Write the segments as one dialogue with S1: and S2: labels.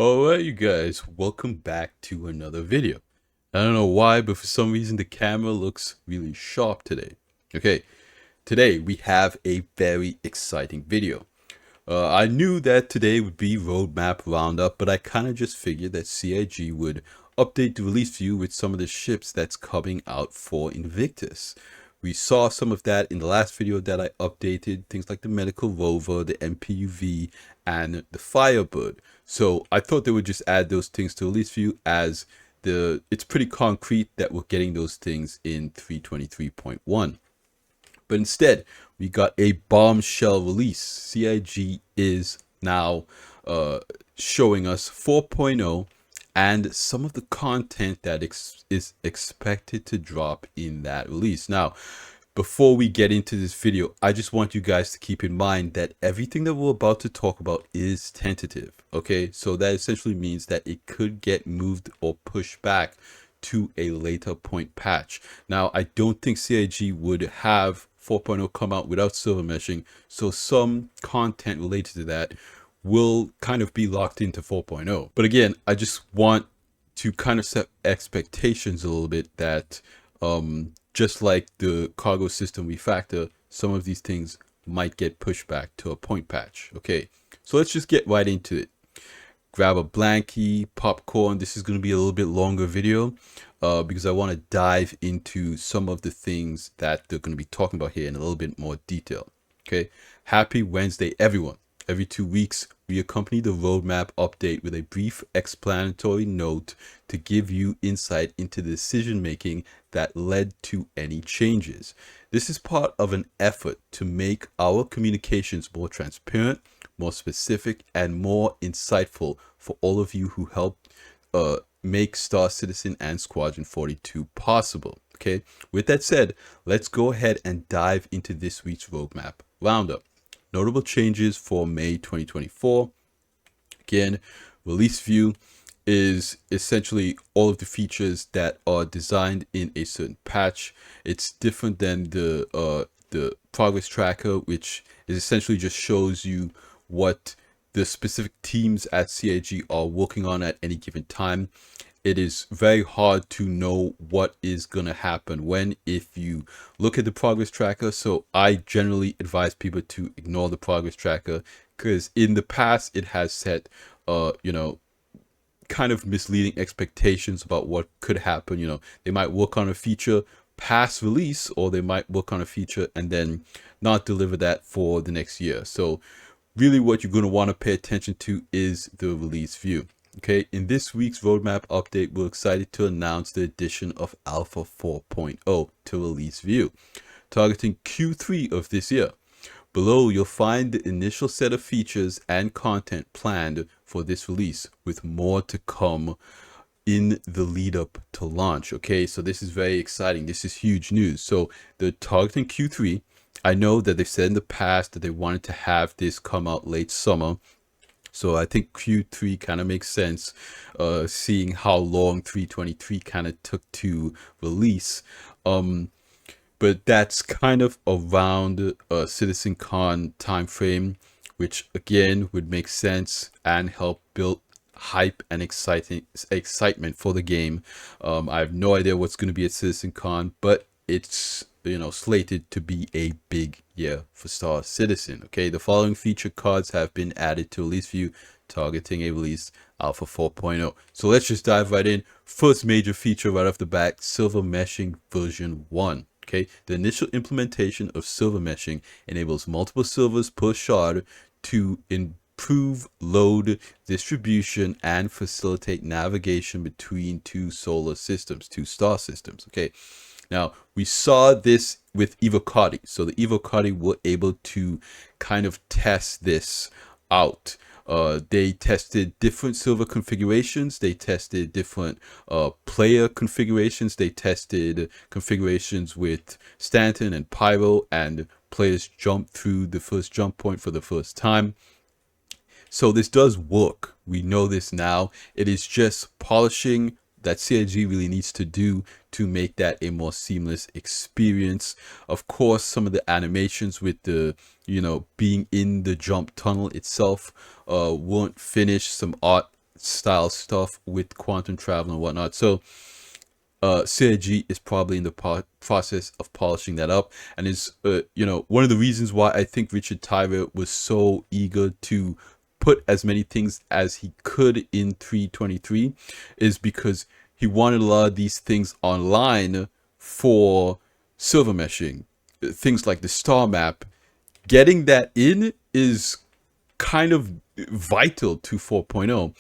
S1: Alright, you guys, welcome back to another video. I don't know why, but for some reason the camera looks really sharp today. Okay, today we have a very exciting video. I knew that today would be roadmap roundup, but I kind of just figured that CIG would update the release view with some of the ships that's coming out for Invictus. We saw some of that in the last video that I updated, things like the medical rover, the MPUV, and the Firebird. So I thought they would just add those things to release view, as it's pretty concrete that we're getting those things in 323.1. But instead, we got a bombshell release. CIG is now showing us 4.0 and some of the content that is expected to drop in that release. Now, before we get into this video, I just want you guys to keep in mind that everything that we're about to talk about is tentative. Okay, so that essentially means that it could get moved or pushed back to a later point patch. Now, I don't think CIG would have 4.0 come out without silver meshing, so some content related to that will kind of be locked into 4.0. But again, I just want to kind of set expectations a little bit that just like the cargo system refactor, some of these things might get pushed back to a point patch. Okay, so let's just get right into it. Grab a blankie, popcorn. This is going to be a little bit longer video because I want to dive into some of the things that they're going to be talking about here in a little bit more detail. Okay, happy Wednesday, everyone. Every 2 weeks, we accompany the roadmap update with a brief explanatory note to give you insight into the decision making that led to any changes. This is part of an effort to make our communications more transparent, more specific, and more insightful for all of you who helped make Star Citizen and Squadron 42 possible. Okay, with that said, let's go ahead and dive into this week's roadmap roundup. Notable changes for May 2024. Again, release view is essentially all of the features that are designed in a certain patch. It's different than the progress tracker, which is essentially just shows you what the specific teams at CIG are working on at any given time. It is very hard to know what is going to happen when, if you look at the progress tracker. So I generally advise people to ignore the progress tracker, because in the past it has set kind of misleading expectations about what could happen. They might work on a feature past release, or they might work on a feature and then not deliver that for the next year. So really what you're going to want to pay attention to is the release view. Okay, in this week's roadmap update, we're excited to announce the addition of Alpha 4.0 to release view, targeting Q3 of this year. Below, you'll find the initial set of features and content planned for this release, with more to come in the lead up to launch. Okay, so this is very exciting. This is huge news. So they're targeting Q3. I know that they've said in the past that they wanted to have this come out late summer. So I think Q3 kind of makes sense, seeing how long 323 kind of took to release. But that's kind of around CitizenCon timeframe, which again would make sense and help build hype and excitement for the game. I have no idea what's going to be at CitizenCon, but it's slated to be a big year for Star Citizen. Okay, the following feature cards have been added to release view, targeting a release Alpha 4.0. So let's just dive right in. First major feature right off the bat: silver meshing version 1. Okay, the initial implementation of silver meshing enables multiple silvers per shard to improve load distribution and facilitate navigation between two star systems. Okay, now we saw this with Evocati. So the Evocati were able to kind of test this out. They tested different silver configurations. They tested different player configurations. They tested configurations with Stanton and Pyro, and players jump through the first jump point for the first time. So this does work. We know this now. It is just polishing that CIG really needs to do to make that a more seamless experience. Of course, some of the animations with the being in the jump tunnel itself weren't finished. Some art style stuff with quantum travel and whatnot. So CIG is probably in the process of polishing that up, and is one of the reasons why I think Richard Tyler was so eager to put as many things as he could in 3.23 is because he wanted a lot of these things online for silver meshing. Things like the star map, getting that in is kind of vital to 4.0,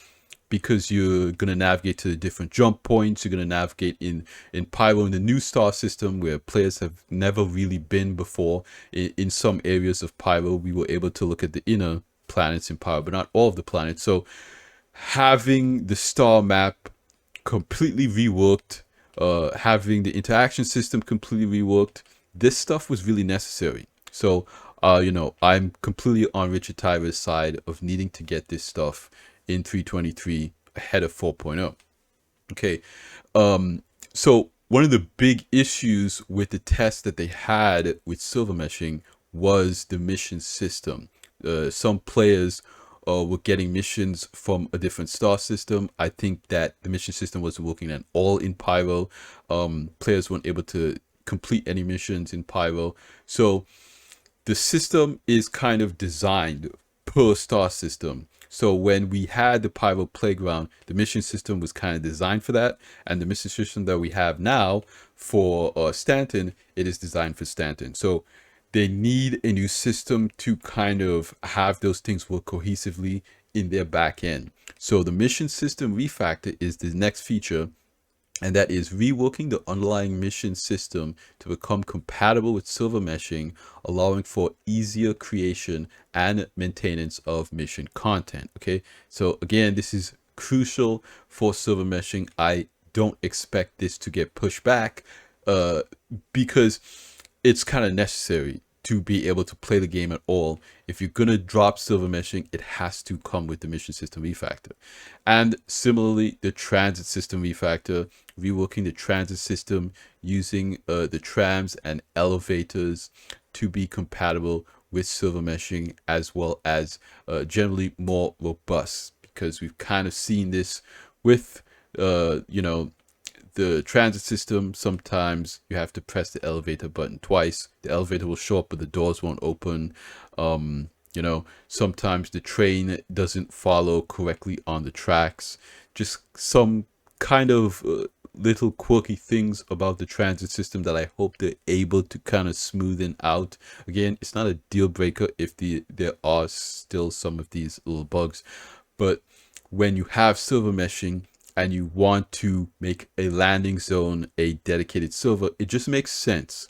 S1: because you're going to navigate to the different jump points. You're going to navigate in Pyro, in the new star system where players have never really been before. In some areas of Pyro, we were able to look at the inner planets in Pyro, but not all of the planets. So having the star map completely reworked, having the interaction system completely reworked, this stuff was really necessary. So I'm completely on Richard Tyler's side of needing to get this stuff in 3.23 ahead of 4.0. Okay, so one of the big issues with the test that they had with silver meshing was the mission system. Some players were getting missions from a different star system. I think that the mission system wasn't working at all in Pyro. Players weren't able to complete any missions in Pyro. So the system is kind of designed per star system. So when we had the Pyro playground, the mission system was kind of designed for that. And the mission system that we have now for Stanton, it is designed for Stanton. So they need a new system to kind of have those things work cohesively in their back end. So the mission system refactor is the next feature, and that is reworking the underlying mission system to become compatible with silver meshing, allowing for easier creation and maintenance of mission content. Okay, so again, this is crucial for silver meshing. I don't expect this to get pushed back because it's kind of necessary to be able to play the game at all. If you're gonna drop silver meshing, it has to come with the mission system refactor. And similarly, the transit system refactor, reworking the transit system using the trams and elevators to be compatible with silver meshing, as well as generally more robust, because we've kind of seen this with the transit system. Sometimes you have to press the elevator button twice. The elevator will show up, but the doors won't open. Sometimes the train doesn't follow correctly on the tracks. Just some kind of little quirky things about the transit system that I hope they're able to kind of smoothen out. Again, it's not a deal breaker if there are still some of these little bugs, but when you have silver meshing and you want to make a landing zone a dedicated silver, it just makes sense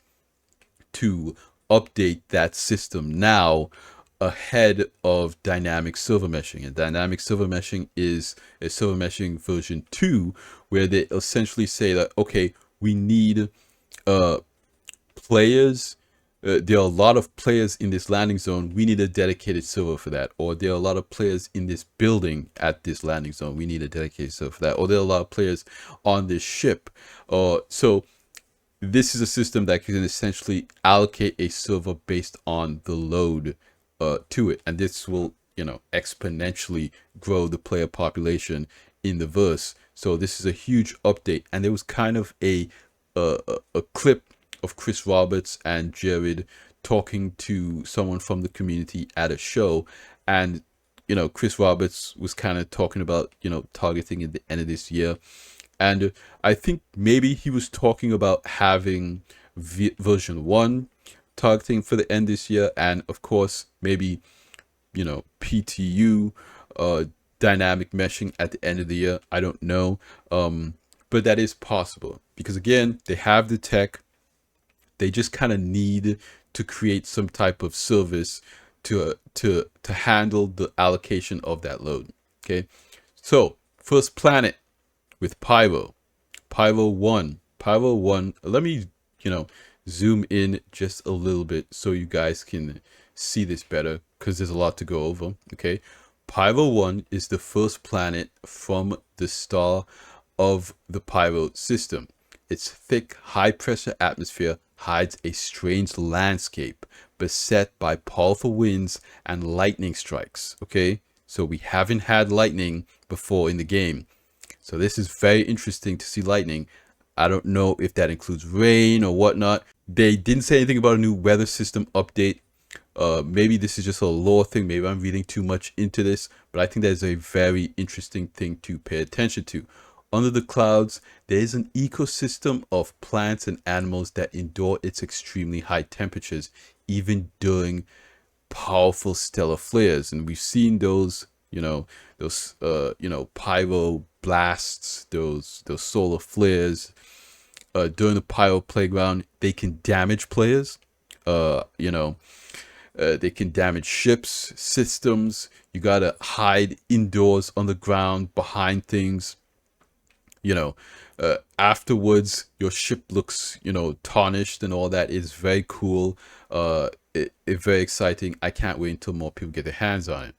S1: to update that system now ahead of dynamic silver meshing. And dynamic silver meshing is a silver meshing version 2, where they essentially say that, okay, we need players. There are a lot of players in this landing zone. We need a dedicated server for that. Or there are a lot of players in this building at this landing zone. We need a dedicated server for that. Or there are a lot of players on this ship. So this is a system that can essentially allocate a server based on the load to it. And this will, exponentially grow the player population in the verse. So this is a huge update. And there was kind of a clip of Chris Roberts and Jared talking to someone from the community at a show, and Chris Roberts was kind of talking about targeting at the end of this year, and I think maybe he was talking about having version 1 targeting for the end this year, and of course maybe PTU dynamic meshing at the end of the year. I don't know, but that is possible, because again, they have the tech. They just kind of need to create some type of service to handle the allocation of that load. Okay, so first planet with Pyro 1. Let me zoom in just a little bit so you guys can see this better, because there's a lot to go over. Okay, Pyro 1 is the first planet from the star of the Pyro system. Its thick, high-pressure atmosphere hides a strange landscape beset by powerful winds and lightning strikes. Okay, So we haven't had lightning before in the game. So this is very interesting to see lightning. I don't know if that includes rain or whatnot. They didn't say anything about a new weather system update. Maybe this is just a lore thing. Maybe I'm reading too much into this, but I think that is a very interesting thing to pay attention to. Under the clouds, there is an ecosystem of plants and animals that endure its extremely high temperatures, even during powerful stellar flares. And we've seen those, pyro blasts, those solar flares during the Pyro playground. They can damage players. They can damage ships, systems. You gotta hide indoors on the ground behind things. Afterwards your ship looks, tarnished and all that. Is very cool. It's very exciting. I can't wait until more people get their hands on it.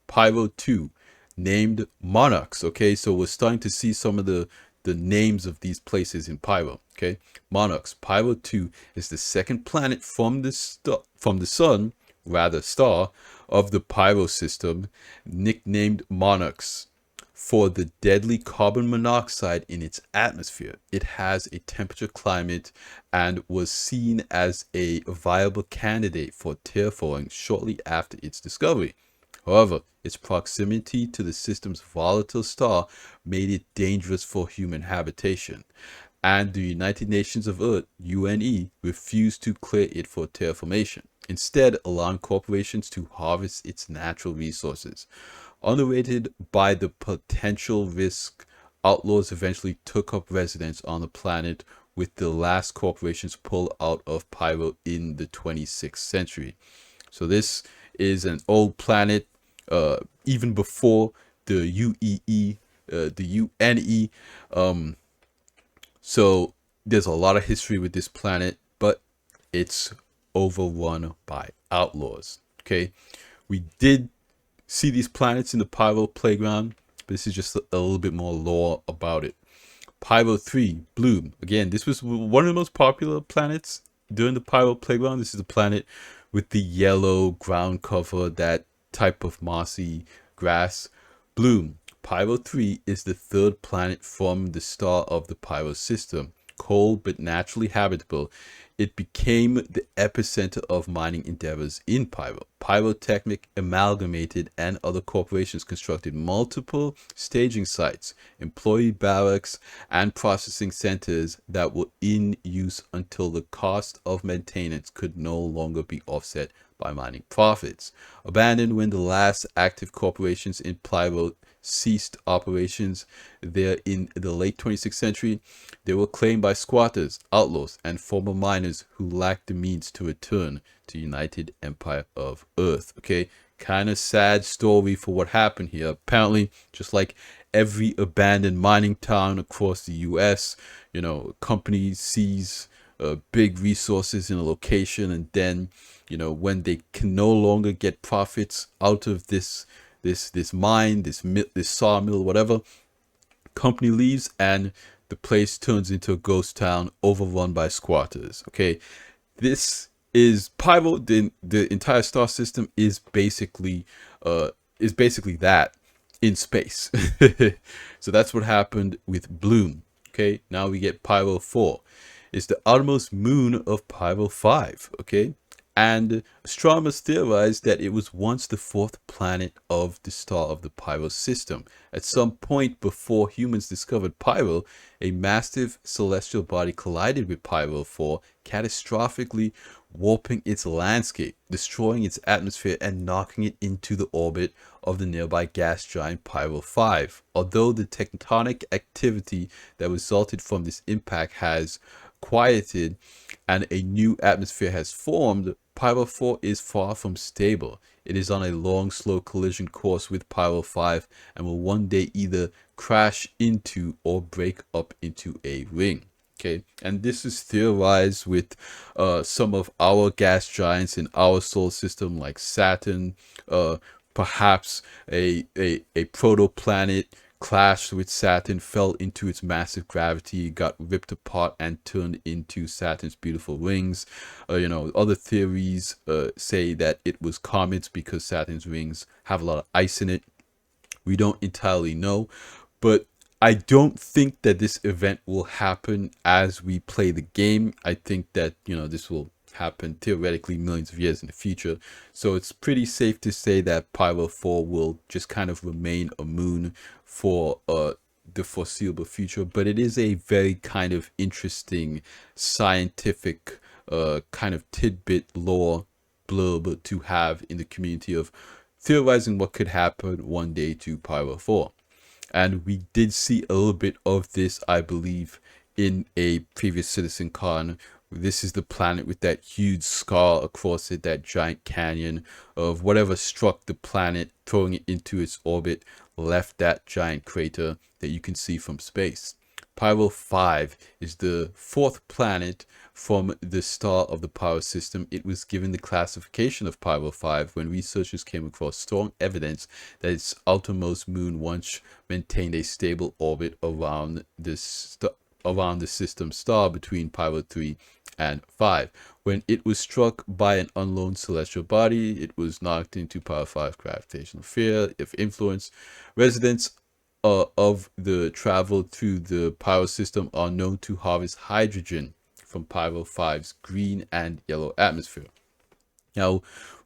S1: Pyro 2, named Monarchs. Okay, so we're starting to see some of the names of these places in Pyro. Okay, Monarchs. Pyro 2 is the second planet from the sun, rather star, of the Pyro system, nicknamed Monarchs for the deadly carbon monoxide in its atmosphere. It has a temperature climate and was seen as a viable candidate for terraforming shortly after its discovery. However, its proximity to the system's volatile star made it dangerous for human habitation, and the United Nations of Earth, UNE, refused to clear it for terraformation, instead allowing corporations to harvest its natural resources. Underrated by the potential risk, outlaws eventually took up residence on the planet, with the last corporations pulled out of Pyro in the 26th century. So this is an old planet, even before the UEE, the UNE. So there's a lot of history with this planet, but it's overrun by outlaws. Okay, we did see these planets in the Pyro playground, but this is just a little bit more lore about it. Pyro 3, Bloom. Again, this was one of the most popular planets during the Pyro playground. This is the planet with the yellow ground cover, that type of mossy grass. Bloom. Pyro 3 is the third planet from the star of the Pyro system. Cold but naturally habitable, it became the epicenter of mining endeavors in Pyro. Pyrotechnic, Amalgamated, and other corporations constructed multiple staging sites, employee barracks, and processing centers that were in use until the cost of maintenance could no longer be offset by mining profits. Abandoned when the last active corporations in Pyro ceased operations there in the late 26th century, they were claimed by squatters, outlaws, and former miners who lacked the means to return to United Empire of Earth. Okay, kind of sad story for what happened here. Apparently, just like every abandoned mining town across the US, companies seize big resources in a location, and then, when they can no longer get profits out of this mine, this sawmill, whatever, company leaves and the place turns into a ghost town overrun by squatters. Okay, this is Pyro. The entire star system is basically that in space. So that's what happened with Bloom. Okay, now we get Pyro 4. It's the outermost moon of Pyro 5. Okay, and astronomers theorized that it was once the fourth planet of the star of the Pyro system. At some point before humans discovered Pyro, a massive celestial body collided with Pyro 4, catastrophically warping its landscape, destroying its atmosphere, and knocking it into the orbit of the nearby gas giant Pyro 5. Although the tectonic activity that resulted from this impact has quieted and a new atmosphere has formed, Pyro 4 is far from stable. It is on a long, slow collision course with Pyro 5 and will one day either crash into or break up into a ring. Okay, and this is theorized with some of our gas giants in our solar system, like Saturn. Perhaps a protoplanet clashed with Saturn, fell into its massive gravity, got ripped apart, and turned into Saturn's beautiful rings. Other theories say that it was comets because Saturn's rings have a lot of ice in it. We don't entirely know, but I don't think that this event will happen as we play the game. I think that, this will happen theoretically millions of years in the future. So it's pretty safe to say that Pyro 4 will just kind of remain a moon for the foreseeable future. But it is a very kind of interesting scientific kind of tidbit lore blurb to have in the community of theorizing what could happen one day to Pyro 4. And we did see a little bit of this, I believe, in a previous Citizen Con. This is the planet with that huge scar across it, that giant canyon of whatever struck the planet, throwing it into its orbit, left that giant crater that you can see from space. Pyro 5 is the fourth planet from the start of the Pyro system. It was given the classification of Pyro 5 when researchers came across strong evidence that its outermost moon once maintained a stable orbit around the system star between Pyro 3 and 5. When it was struck by an unknown celestial body, it was knocked into Pyro 5 gravitational field. If influence, residents of the travel through the Pyro system are known to harvest hydrogen from Pyro 5's green and yellow atmosphere. Now,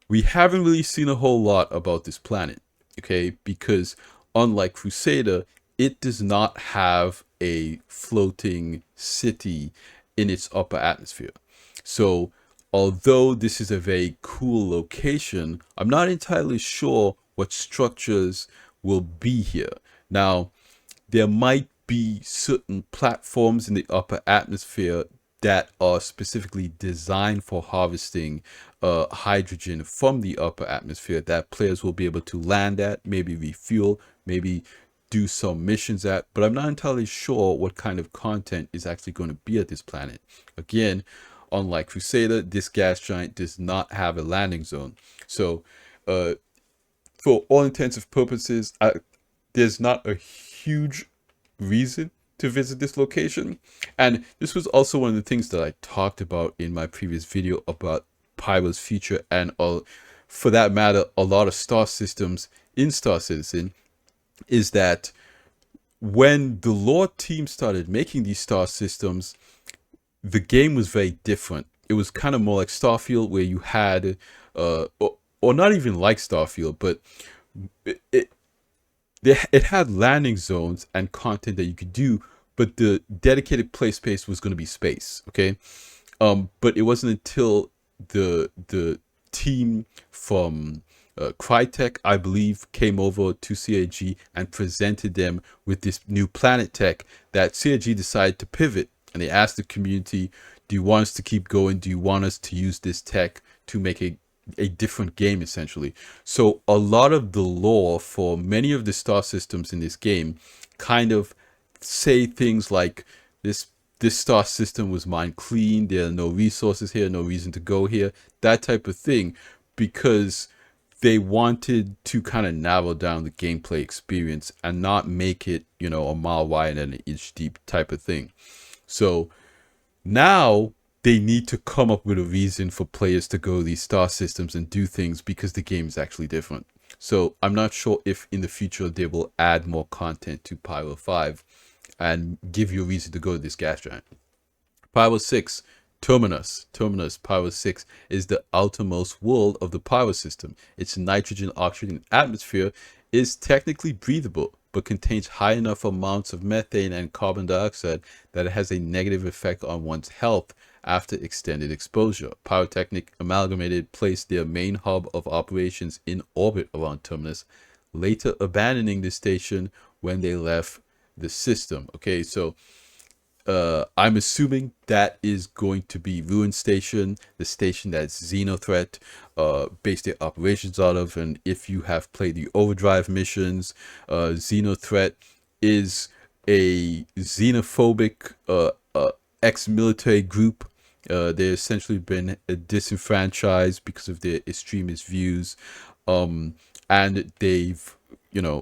S1: we haven't really seen a whole lot about this planet, okay? Because unlike Crusader, it does not have a floating city in its upper atmosphere. So, although this is a very cool location, I'm not entirely sure what structures will be here. Now, there might be certain platforms in the upper atmosphere that are specifically designed for harvesting hydrogen from the upper atmosphere that players will be able to land at, maybe refuel, maybe do some missions at, but I'm not entirely sure what kind of content is actually going to be at this planet. Again, unlike Crusader, this gas giant does not have a landing zone. So, for all intensive purposes, there's not a huge reason to visit this location. And this was also one of the things that I talked about in my previous video about Pyro's future, and for that matter, a lot of star systems in Star Citizen, is that when the lore team started making these star systems, the game was very different. It was kind of more like Starfield, where you had, or not even like Starfield, but it had landing zones and content that you could do, but the dedicated play space was going to be space, okay? But it wasn't until the team from Crytek, I believe, came over to CAG and presented them with this new planet tech that CAG decided to pivot. And they asked the community, do you want us to keep going? Do you want us to use this tech to make a different game, essentially? So a lot of the lore for many of the star systems in this game kind of say things like this star system was mined clean, there are no resources here, no reason to go here, that type of thing, because they wanted to kind of narrow down the gameplay experience and not make it, a mile wide and an inch deep type of thing. So now they need to come up with a reason for players to go to these star systems and do things, because the game is actually different. So I'm not sure if in the future they will add more content to Pyro 5 and give you a reason to go to this gas giant. Pyro 6, Terminus. Pyro 6 is the outermost world of the Pyro system. Its nitrogen-oxygen atmosphere is technically breathable, but contains high enough amounts of methane and carbon dioxide that it has a negative effect on one's health after extended exposure. Pyrotechnic Amalgamated placed their main hub of operations in orbit around Terminus, later abandoning the station when they left the system. Okay, so I'm assuming that is going to be Ruin Station, the station that Xenothreat based their operations out of. And if you have played the Overdrive missions, Xenothreat is a xenophobic ex-military group. They've essentially been disenfranchised because of their extremist views, and they've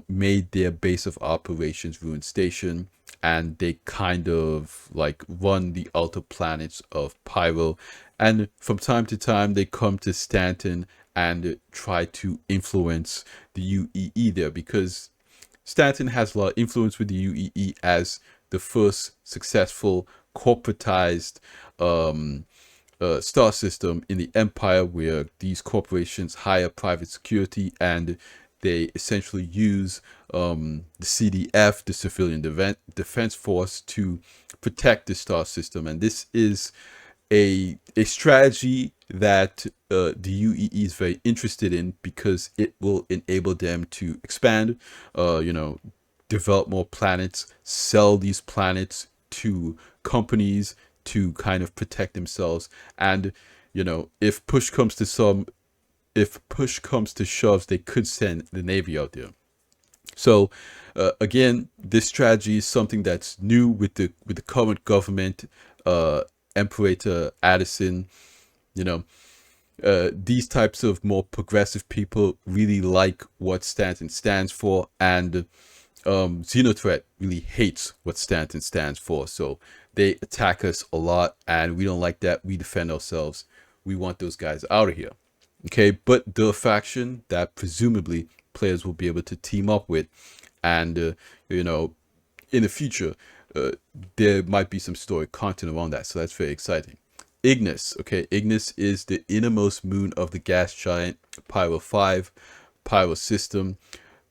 S1: made their base of operations Ruin Station, and they kind of like run the outer planets of Pyro, and from time to time they come to Stanton and try to influence the UEE there, because Stanton has a lot of influence with the UEE as the first successful corporatized star system in the empire, where these corporations hire private security and they essentially use the CDF, the Civilian Defense Force, to protect the star system. And this is a strategy that the UEE is very interested in, because it will enable them to expand, develop more planets, sell these planets to companies to kind of protect themselves. And if push comes to shove, they could send the Navy out there. So again, this strategy is something that's new with the current government. Imperator Addison, these types of more progressive people really like what Stanton stands for, and Xenothreat really hates what Stanton stands for. So they attack us a lot, and we don't like that. We defend ourselves. We want those guys out of here. Okay, but the faction that presumably players will be able to team up with, and in the future, there might be some story content around that. So that's very exciting. Ignis. Okay, Ignis is the innermost moon of the gas giant Pyro 5 Pyro system.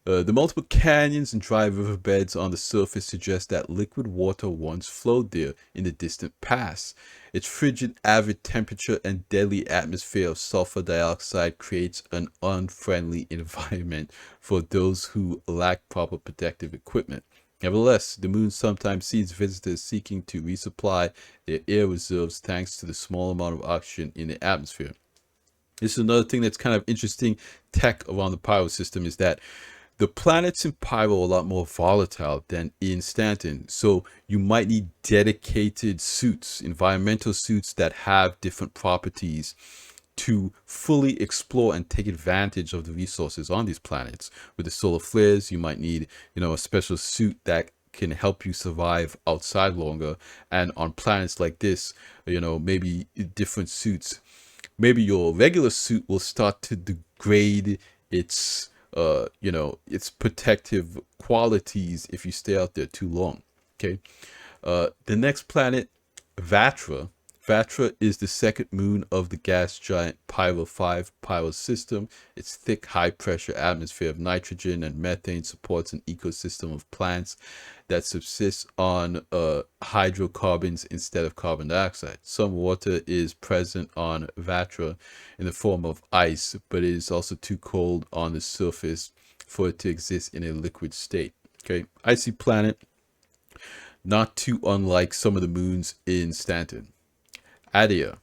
S1: The multiple canyons and dry riverbeds on the surface suggest that liquid water once flowed there in the distant past. Its frigid avid temperature and deadly atmosphere of sulfur dioxide creates an unfriendly environment for those who lack proper protective equipment. Nevertheless, the moon sometimes sees visitors seeking to resupply their air reserves thanks to the small amount of oxygen in the atmosphere. This is another thing that's kind of interesting tech around the Pyro system, is that the planets in Pyro are a lot more volatile than in Stanton. So you might need dedicated suits, environmental suits that have different properties to fully explore and take advantage of the resources on these planets. With the solar flares, you might need, a special suit that can help you survive outside longer. And on planets like this, maybe different suits, maybe your regular suit will start to degrade its its protective qualities if you stay out there too long. Okay, the next planet, Vatra. Vatra is the second moon of the gas giant Pyro 5 Pyro system. Its thick, high-pressure atmosphere of nitrogen and methane supports an ecosystem of plants that subsists on hydrocarbons instead of carbon dioxide. Some water is present on Vatra in the form of ice, but it is also too cold on the surface for it to exist in a liquid state. Okay, icy planet, not too unlike some of the moons in Stanton. Adia.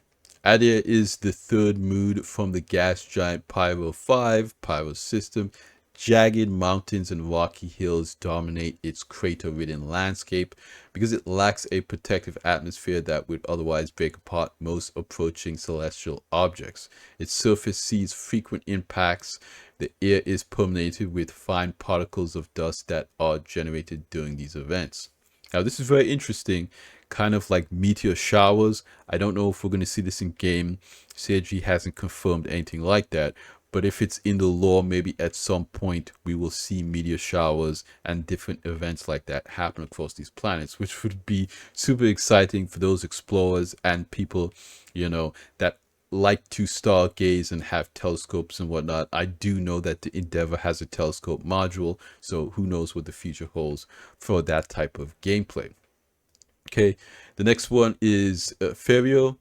S1: Adia is the third moon from the gas giant Pyro 5 Pyro system. Jagged mountains and rocky hills dominate its crater-ridden landscape because it lacks a protective atmosphere that would otherwise break apart most approaching celestial objects. Its surface sees frequent impacts. The air is permeated with fine particles of dust that are generated during these events. Now, this is very interesting, kind of like meteor showers. I don't know if we're going to see this in game. CIG hasn't confirmed anything like that. But if it's in the lore, maybe at some point we will see meteor showers and different events like that happen across these planets, which would be super exciting for those explorers and people, that like to stargaze and have telescopes and whatnot. I do know that the Endeavor has a telescope module, so who knows what the future holds for that type of gameplay. Okay, the next one is Referral.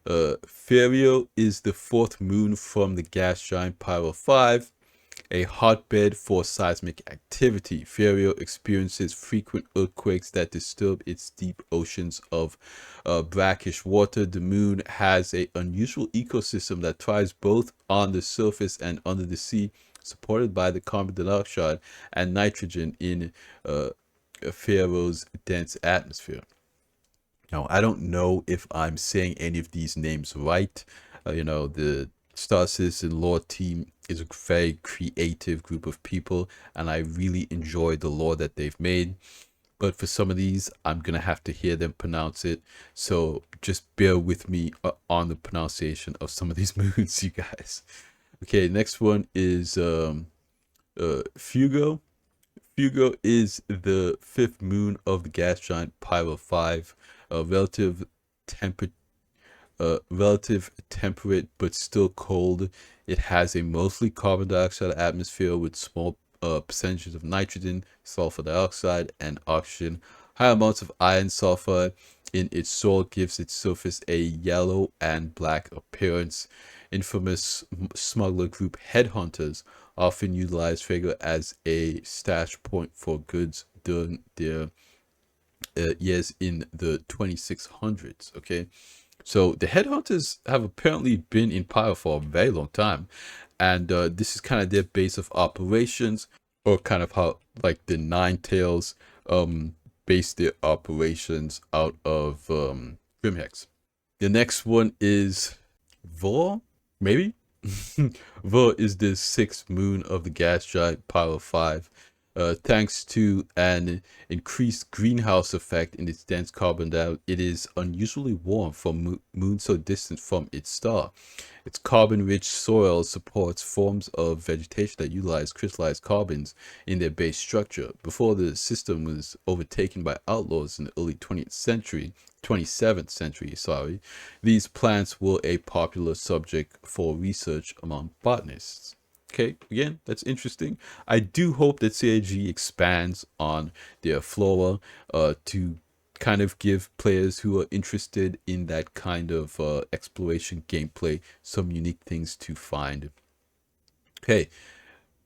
S1: Referral is the fourth moon from the gas giant Pyro 5, a hotbed for seismic activity. Referral experiences frequent earthquakes that disturb its deep oceans of brackish water. The moon has an unusual ecosystem that thrives both on the surface and under the sea, supported by the carbon dioxide and nitrogen in Referral's dense atmosphere. Now, I don't know if I'm saying any of these names right. The Star Citizen lore team is a very creative group of people, and I really enjoy the lore that they've made. But for some of these, I'm going to have to hear them pronounce it. So just bear with me on the pronunciation of some of these moons, you guys. Okay, next one is Fugo. Fugo is the fifth moon of the gas giant Pyro 5, a relative temperate but still cold. It has a mostly carbon dioxide atmosphere with small percentages of nitrogen, sulfur dioxide, and oxygen. High amounts of iron sulfur in its soil gives its surface a yellow and black appearance. Infamous smuggler group headhunters often utilize Fuego as a stash point for goods during their years in the 2600s. Okay, so the headhunters have apparently been in Pyro for a very long time, and this is kind of their base of operations, or kind of how like the Nine Tails base their operations out of Grimhex. The next one is Vor, maybe. Vor is the sixth moon of the gas giant Pyro 5. Thanks to an increased greenhouse effect in its dense carbon dioxide, it is unusually warm for moons so distant from its star. Its carbon-rich soil supports forms of vegetation that utilize crystallized carbons in their base structure. Before the system was overtaken by outlaws in the early 27th century, these plants were a popular subject for research among botanists. Okay, again, that's interesting. I do hope that CIG expands on their flora to kind of give players who are interested in that kind of exploration gameplay some unique things to find. Okay,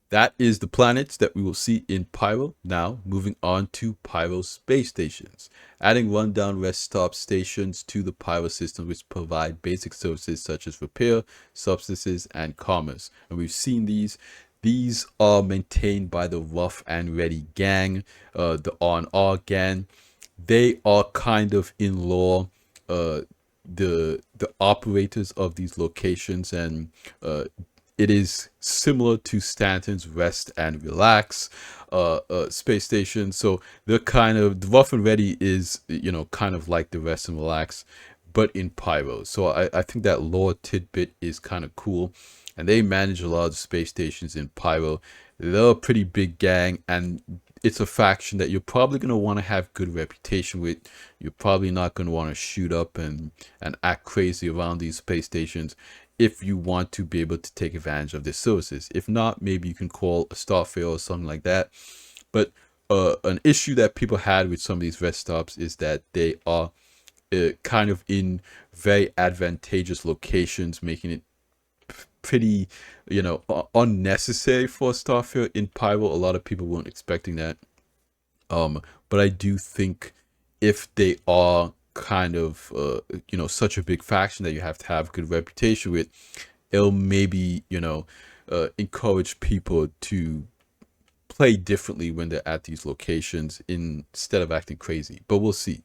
S1: that is the planets that we will see in Pyro. Now, moving on to Pyro space stations. Adding rundown rest stop stations to the Pyro system, which provide basic services such as repair, substances, and commerce. And we've seen these. These are maintained by the Rough and Ready gang, the R&R gang. They are kind of in law the operators of these locations, and it is similar to Stanton's Rest and Relax space station. So they're kind of, the Rough and Ready is, you know, kind of like the Rest and Relax, but in Pyro. So I think that lore tidbit is kind of cool. And they manage a lot of space stations in Pyro. They're a pretty big gang, and it's a faction that you're probably going to want to have good reputation with. You're probably not going to want to shoot up and act crazy around these space stations if you want to be able to take advantage of their services. If not, maybe you can call a Starfarer or something like that. But an issue that people had with some of these rest stops is that they are kind of in very advantageous locations, making it pretty, you know, unnecessary for a Starfarer in Pyro. A lot of people weren't expecting that. But I do think if they are kind of, you know, such a big faction that you have to have good reputation with, it'll maybe, you know, encourage people to play differently when they're at these locations instead of acting crazy. But we'll see.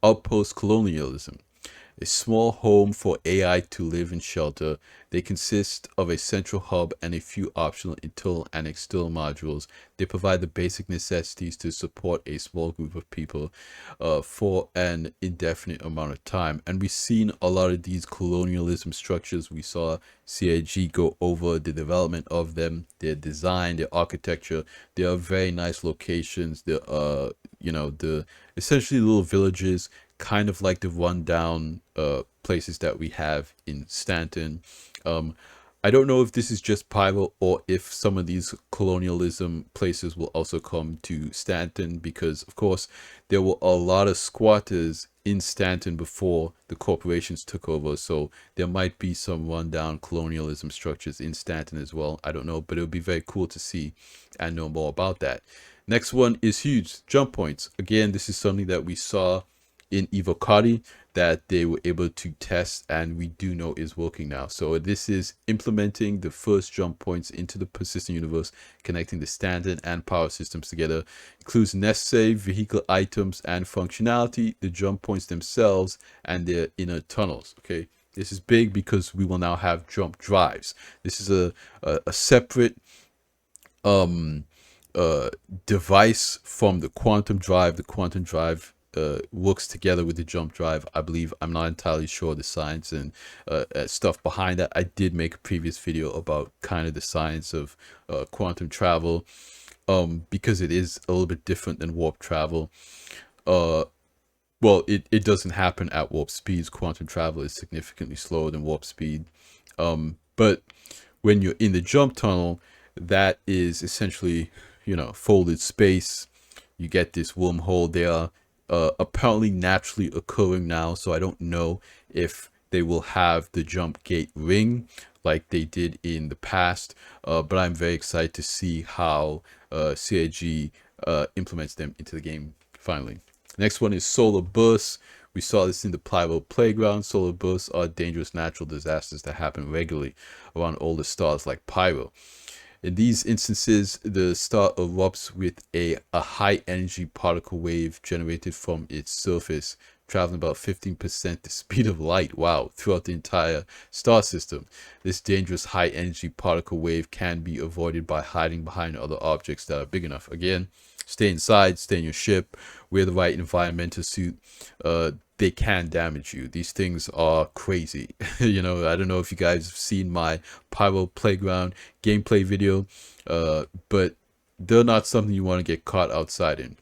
S1: Outpost colonialism. A small home for AI to live and shelter. They consist of a central hub and a few optional internal and external modules. They provide the basic necessities to support a small group of people for an indefinite amount of time. And we've seen a lot of these colonialism structures. We saw CIG go over the development of them, their design, their architecture. They are very nice locations. They're, you know, the essentially little villages, kind of like the rundown places that we have in Stanton. I don't know if this is just Pyro or if some of these colonialism places will also come to Stanton, because of course there were a lot of squatters in Stanton before the corporations took over, so there might be some rundown colonialism structures in Stanton as well. I don't know, but it would be very cool to see and know more about that. Next one is huge, jump points. Again, this is something that we saw in Evocati that they were able to test, and we do know is working now. So this is implementing the first jump points into the persistent universe, connecting the standard and power systems together. Includes necessary vehicle items and functionality, the jump points themselves, and their inner tunnels. Okay, this is big because we will now have jump drives. This is a separate device from the quantum drive. The quantum drive works together with the jump drive, I believe. I'm not entirely sure the science and stuff behind that. I did make a previous video about kind of the science of quantum travel. because it is a little bit different than warp travel. Well, it doesn't happen at warp speeds. Quantum travel is significantly slower than warp speed. But when you're in the jump tunnel, that is essentially, folded space. You get this wormhole. They are apparently naturally occurring now, so I don't know if they will have the jump gate ring like they did in the past, but I'm very excited to see how CIG implements them into the game finally. Next one is solar bursts. We saw this in the Pyro playground. Solar bursts are dangerous natural disasters that happen regularly around older stars like Pyro. In these instances, the star erupts with a high energy particle wave generated from its surface, traveling about 15% the speed of light, wow, throughout the entire star system. This dangerous high energy particle wave can be avoided by hiding behind other objects that are big enough. Again, stay inside, stay in your ship, wear the right environmental suit. They can damage you. These things are crazy. I don't know if you guys have seen my Pyro playground gameplay video, but they're not something you want to get caught outside in.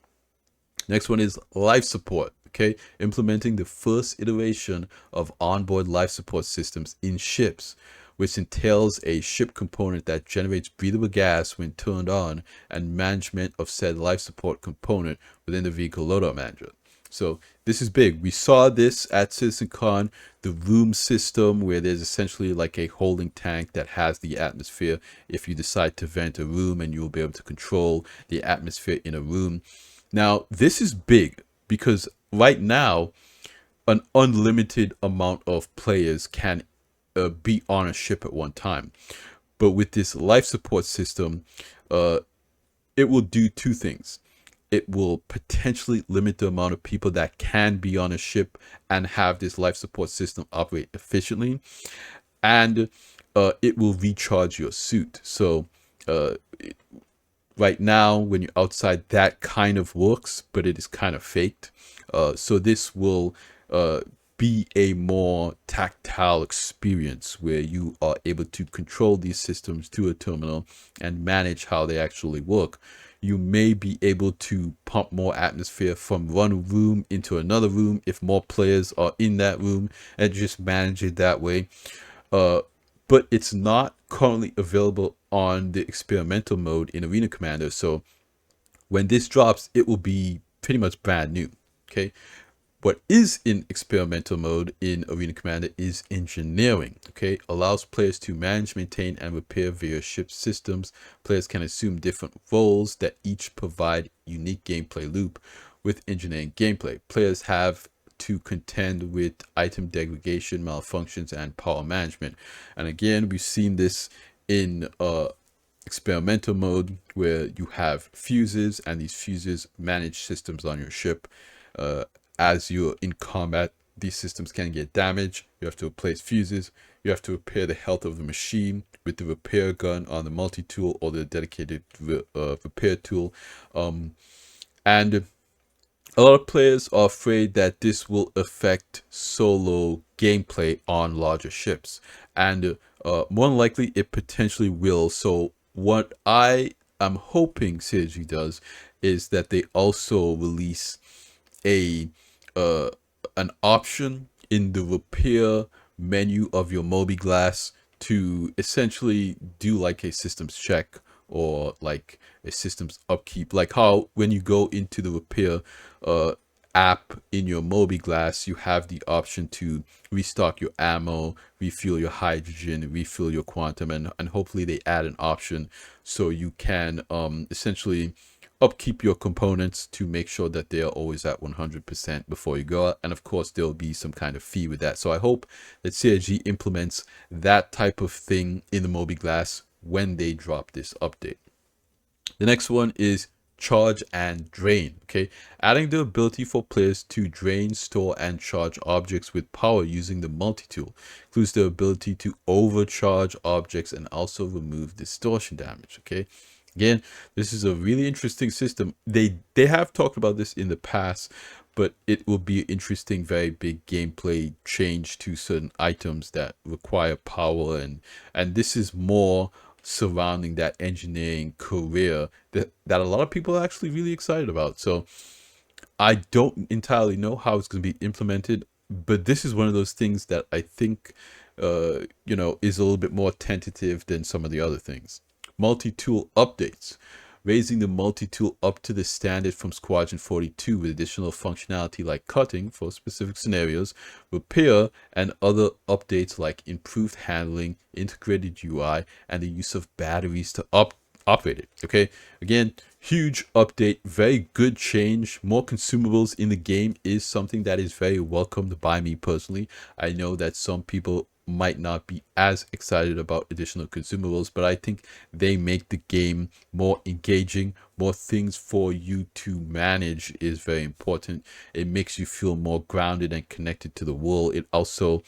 S1: Next one is life support. Okay, implementing the first iteration of onboard life support systems in ships, which entails a ship component that generates breathable gas when turned on, and management of said life support component within the vehicle loadout manager. So this is big. We saw this at CitizenCon, the room system, where there's essentially like a holding tank that has the atmosphere. If you decide to vent a room, and you'll be able to control the atmosphere in a room. Now, this is big because right now, an unlimited amount of players can be on a ship at one time. But with this life support system, it will do two things. It will potentially limit the amount of people that can be on a ship and have this life support system operate efficiently. And it will recharge your suit. So right now, when you're outside, that kind of works, but it is kind of faked. So this will be a more tactile experience where you are able to control these systems to a terminal and manage how they actually work. You may be able to pump more atmosphere from one room into another room if more players are in that room, and just manage it that way. But it's not currently available on the experimental mode in Arena Commander. So when this drops, it will be pretty much brand new. Okay. What is in experimental mode in Arena Commander is engineering. Okay, allows players to manage, maintain, and repair various ship systems. Players can assume different roles that each provide unique gameplay loop with engineering gameplay. Players have to contend with item degradation, malfunctions, and power management. And again, we've seen this in experimental mode, where you have fuses, and these fuses manage systems on your ship. As you're in combat, these systems can get damaged. You have to replace fuses. You have to repair the health of the machine with the repair gun on the multi-tool or the dedicated repair tool. And a lot of players are afraid that this will affect solo gameplay on larger ships. And more than likely, it potentially will. So what I am hoping CIG does is that they also release an option in the repair menu of your Mobi-Glass to essentially do like a systems check or like a systems upkeep, like how when you go into the repair app in your Mobi-Glass, you have the option to restock your ammo, refuel your hydrogen, refill your quantum, and hopefully they add an option so you can essentially upkeep your components to make sure that they are always at 100% before you go out. And of course, there'll be some kind of fee with that. So I hope that CIG implements that type of thing in the Mobi-Glass when they drop this update. The next one is charge and drain. Okay, adding the ability for players to drain, store, and charge objects with power using the multi-tool includes the ability to overcharge objects and also remove distortion damage. Okay, again, this is a really interesting system. They have talked about this in the past, but it will be an interesting, very big gameplay change to certain items that require power, and this is more surrounding that engineering career that a lot of people are actually really excited about. So I don't entirely know how it's going to be implemented, but this is one of those things that I think, is a little bit more tentative than some of the other things. Multi-tool updates. Raising the multi-tool up to the standard from Squadron 42 with additional functionality like cutting for specific scenarios, repair, and other updates like improved handling, integrated UI, and the use of batteries to operate it. Okay, again, huge update, very good change. More consumables in the game is something that is very welcomed by me personally. I know that some people might not be as excited about additional consumables, but I think they make the game more engaging. More things for you to manage is very important. It makes you feel more grounded and connected to the world. It also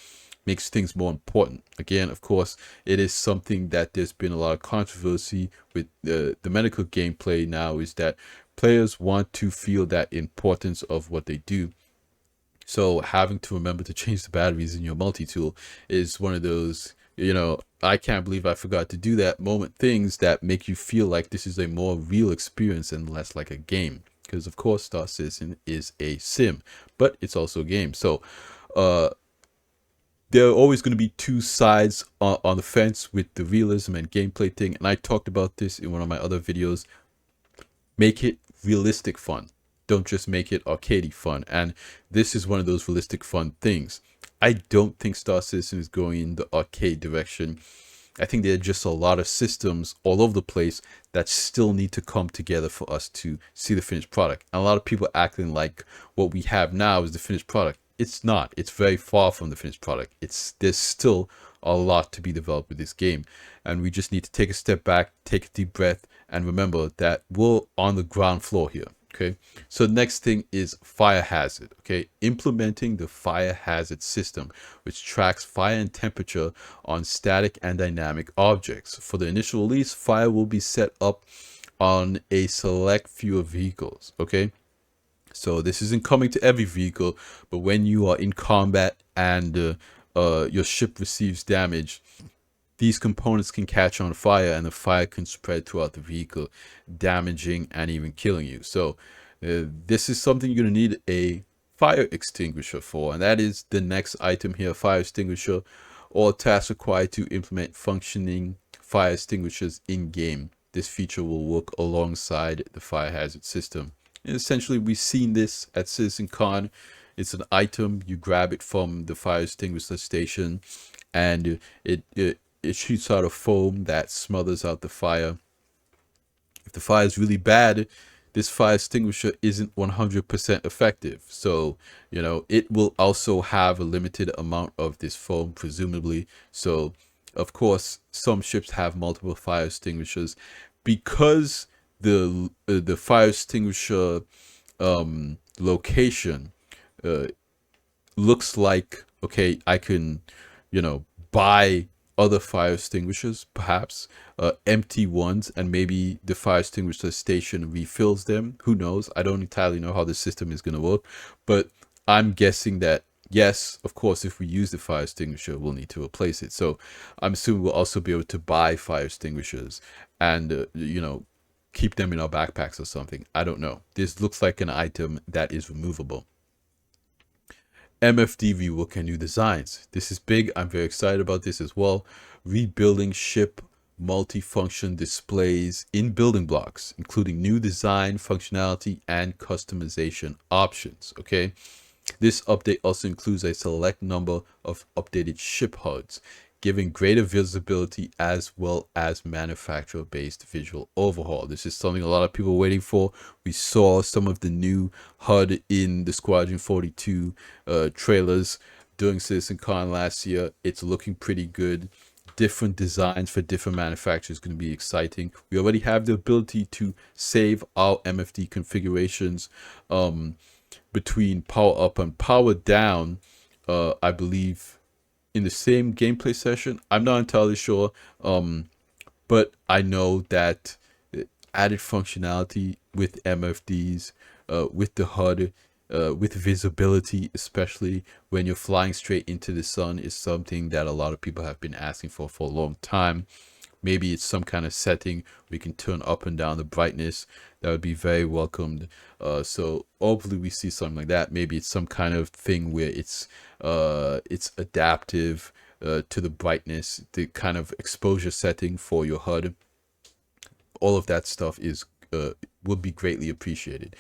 S1: makes things more important. Again, of course, it is something that there's been a lot of controversy with. The medical gameplay now is that players want to feel that importance of what they do. So having to remember to change the batteries in your multi-tool is one of those, I can't believe I forgot to do that moment things that make you feel like this is a more real experience and less like a game. Because of course Star Citizen is a sim, but it's also a game. So there are always going to be two sides on the fence with the realism and gameplay thing. And I talked about this in one of my other videos. Make it realistic fun. Don't just make it arcadey fun. And this is one of those realistic fun things. I don't think Star Citizen is going in the arcade direction. I think there are just a lot of systems all over the place that still need to come together for us to see the finished product. And a lot of people acting like what we have now is the finished product. It's not. It's very far from the finished product. There's still a lot to be developed with this game. And we just need to take a step back, take a deep breath, and remember that we're on the ground floor here. Okay, so the next thing is fire hazard. Okay, implementing the fire hazard system, which tracks fire and temperature on static and dynamic objects. For the initial release, fire will be set up on a select few of vehicles. Okay, so this isn't coming to every vehicle, but when you are in combat and your ship receives damage, these components can catch on fire and the fire can spread throughout the vehicle, damaging and even killing you. So this is something you're going to need a fire extinguisher for, and that is the next item here, fire extinguisher. All tasks required to implement functioning fire extinguishers in game. This feature will work alongside the fire hazard system. And essentially, we've seen this at CitizenCon. It's an item, you grab it from the fire extinguisher station, and it shoots out a foam that smothers out the fire. If the fire is really bad, this fire extinguisher isn't 100% effective. So, it will also have a limited amount of this foam, presumably. So, of course, some ships have multiple fire extinguishers. Because the fire extinguisher location looks like, okay, I can, buy other fire extinguishers, perhaps empty ones, and maybe the fire extinguisher station refills them. Who knows? I don't entirely know how the system is going to work, but I'm guessing that yes, of course, if we use the fire extinguisher, we'll need to replace it. So I'm assuming we'll also be able to buy fire extinguishers and keep them in our backpacks or something. I don't know. This looks like an item that is removable. MFD rework and new designs. This is big. I'm very excited about this as well. Rebuilding ship multifunction displays in building blocks, including new design, functionality, and customization options. Okay. This update also includes a select number of updated ship HUDs, giving greater visibility as well as manufacturer-based visual overhaul. This is something a lot of people are waiting for. We saw some of the new HUD in the Squadron 42 trailers during CitizenCon last year. It's looking pretty good. Different designs for different manufacturers is going to be exciting. We already have the ability to save our MFD configurations between power up and power down, I believe, in the same gameplay session. I'm not entirely sure, but I know that added functionality with MFDs, with the HUD, with visibility, especially when you're flying straight into the sun, is something that a lot of people have been asking for a long time. Maybe it's some kind of setting we can turn up and down the brightness. That would be very welcomed. So hopefully we see something like that. Maybe it's some kind of thing where it's adaptive to the brightness, the kind of exposure setting for your HUD. All of that stuff is would be greatly appreciated.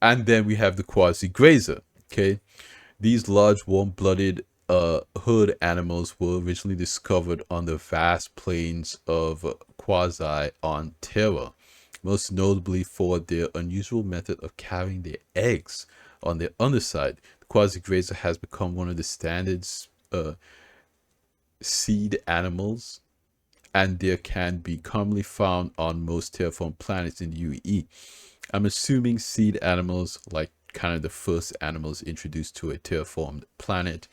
S1: And then we have the quasi grazer. Okay, these large warm-blooded hood animals were originally discovered on the vast plains of Quasi on Terra, most notably for their unusual method of carrying their eggs on their underside. The quasi grazer has become one of the standards seed animals, and there can be commonly found on most terraformed planets in the UAE. I'm assuming seed animals, like kind of the first animals introduced to a terraformed planet.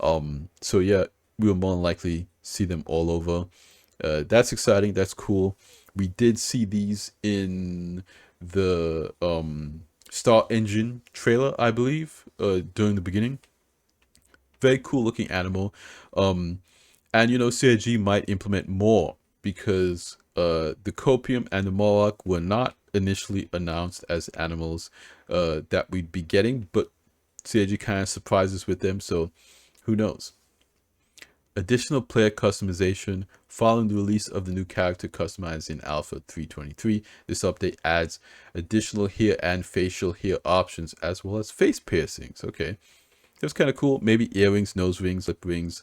S1: So yeah, we will more than likely see them all over. That's exciting. That's cool. We did see these in the Star Engine trailer, I believe, during the beginning. Very cool looking animal. And you know, CIG might implement more because the copium and the Morlock were not initially announced as animals that we'd be getting, but CIG kind of surprises with them, so who knows. Additional player customization. Following the release of the new character customized in Alpha 3.23, this update adds additional hair and facial hair options as well as face piercings. Okay, that's kind of cool. Maybe earrings, nose rings, lip rings,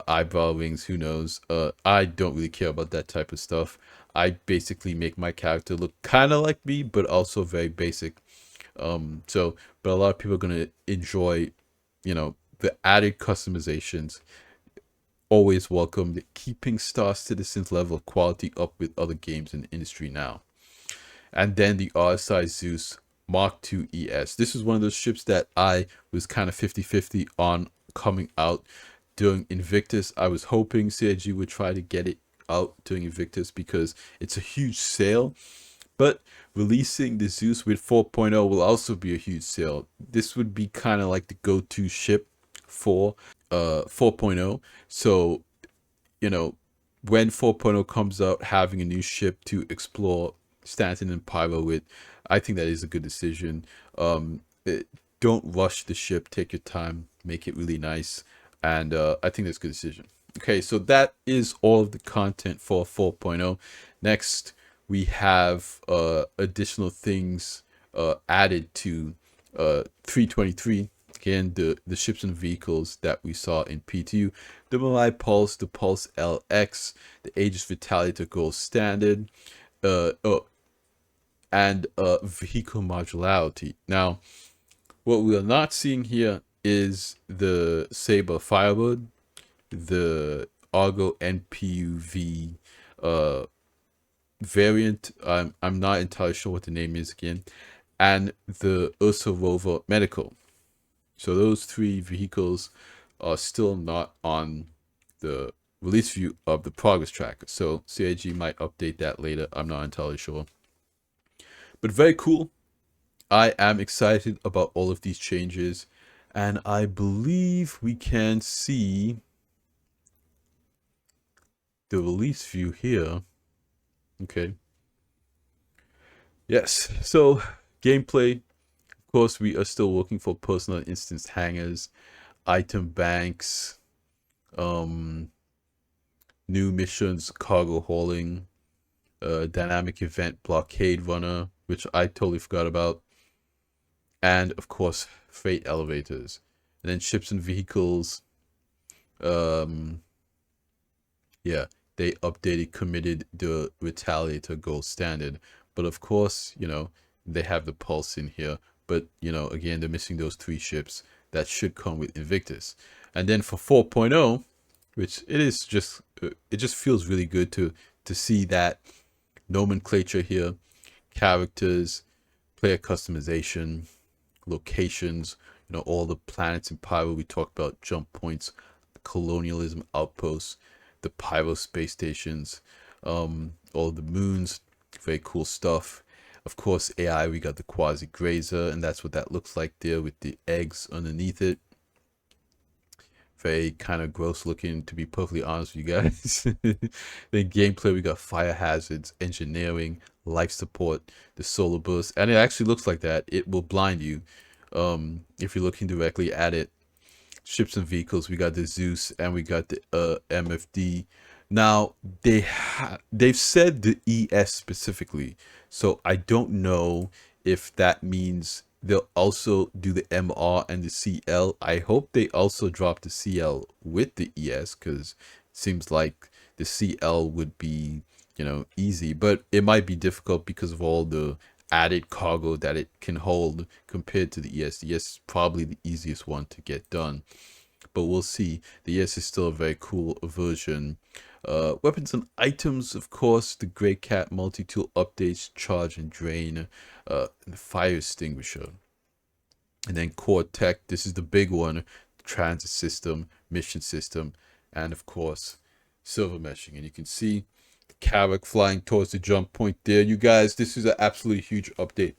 S1: eyebrow rings, who knows. I don't really care about that type of stuff. I basically make my character look kind of like me, but also very basic. But a lot of people are going to enjoy, you know, the added customizations. Always welcome. Keeping Star Citizen's level of quality up with other games in the industry now. And then the RSI Zeus Mark II ES. This is one of those ships that I was kind of 50-50 on coming out during Invictus. I was hoping CIG would try to get it out during Invictus because it's a huge sale. But releasing the Zeus with 4.0 will also be a huge sale. This would be kind of like the go-to ship for 4.0. So, you know, when 4.0 comes out, having a new ship to explore Stanton and Pyro with, I think that is a good decision. Don't rush the ship. Take your time. Make it really nice. And I think that's a good decision. Okay, so that is all of the content for 4.0. Next, we have additional things added to 3.23. Again, the ships and vehicles that we saw in P2, the Malai Pulse, the Pulse LX, the Aegis Vitalitor Gold Standard, and vehicle modularity. Now, what we are not seeing here is the Saber Firebird, the Argo NPUV variant. I'm not entirely sure what the name is again, and the Ursa Rover Medical. So those three vehicles are still not on the release view of the progress tracker. So CIG might update that later. I'm not entirely sure. But very cool. I am excited about all of these changes. And I believe we can see the release view here. Okay. Yes. So gameplay. Of course, we are still looking for personal instance hangers, item banks, new missions, cargo hauling, dynamic event blockade runner, which I totally forgot about, and of course freight elevators, and then ships and vehicles. Yeah, they updated, committed the Retaliator gold standard, but of course, you know, they have the Pulse in here. But, you know, again, they're missing those three ships that should come with Invictus. And then for 4.0, which it just feels really good to see that nomenclature here, characters, player customization, locations, you know, all the planets in Pyro. We talked about jump points, the colonialism outposts, the Pyro space stations, all the moons, very cool stuff. Of course, AI, we got the quasi grazer, and that's what that looks like there with the eggs underneath it. very kind of gross looking, to be perfectly honest with you guys. The gameplay, we got fire hazards, engineering, life support, the solar burst, and it actually looks like that. It will blind you if you're looking directly at it. Ships and vehicles, we got the Zeus and we got the MFD. Now they've said the ES specifically, so I don't know if that means they'll also do the MR and the CL. I hope they also drop the CL with the ES, because it seems like the CL would be, you know, easy, but it might be difficult because of all the added cargo that it can hold compared to the ES. The ES is probably the easiest one to get done, but we'll see. The ES is still a very cool version. Weapons and items, of course, the Grey Cat multi-tool updates, charge and drain, the fire extinguisher. And then core tech, this is the big one, the transit system, mission system, and of course, silver meshing. And you can see the Carrack flying towards the jump point there. You guys, this is an absolutely huge update.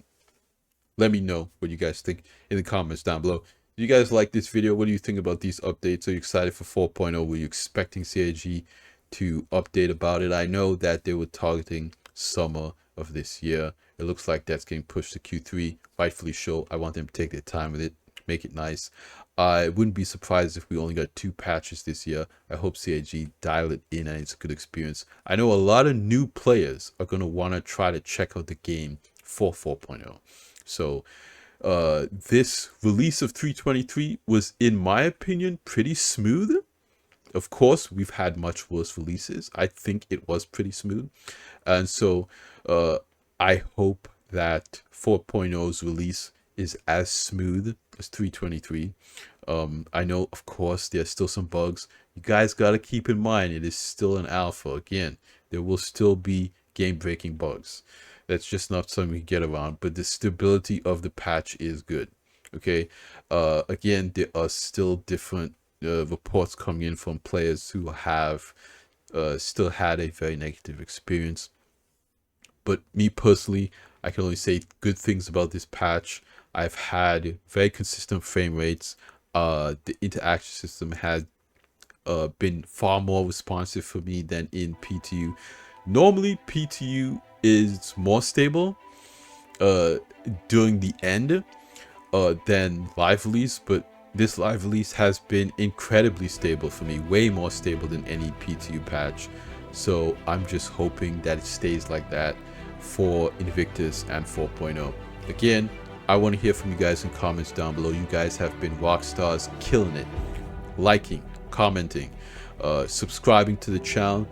S1: Let me know what you guys think in the comments down below. Do you guys like this video? What do you think about these updates? Are you excited for 4.0? Were you expecting CIG to update about it? I know that they were targeting summer of this year. It looks like that's getting pushed to Q3, rightfully so. I want them to take their time with it, make it nice. I wouldn't be surprised if we only got 2 patches this year. I hope CIG dial it in and it's a good experience. I know a lot of new players are going to want to try to check out the game for 4.0. So this release of 323 was, in my opinion, pretty smooth. Of course, we've had much worse releases. I think it was pretty smooth. And so I hope that 4.0's release is as smooth as 323. I know, of course, there's still some bugs. You guys got to keep in mind, it is still an alpha. Again, there will still be game-breaking bugs. That's just not something we get around, but the stability of the patch is good. Okay. Again, there are still different reports coming in from players who have still had a very negative experience. But me personally, I can only say good things about this patch. I've had very consistent frame rates. The interaction system has been far more responsive for me than in PTU. Normally, PTU is more stable during the end than live release, but this live release has been incredibly stable for me, way more stable than any PTU patch. So I'm just hoping that it stays like that for Invictus and 4.0. Again, I want to hear from you guys in comments down below. You guys have been rock stars, killing it, liking, commenting, subscribing to the channel.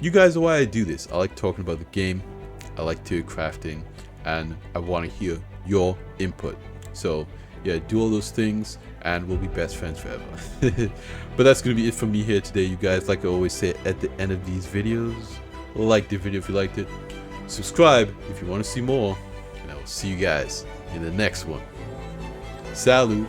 S1: You guys are why I do this. I like talking about the game, I like tier crafting, and I want to hear your input. So yeah, do all those things and we'll be best friends forever. But that's gonna be it from me here today, you guys. Like I always say at the end of these videos, like the video if you liked it, subscribe if you want to see more, and I will see you guys in the next one. Salut.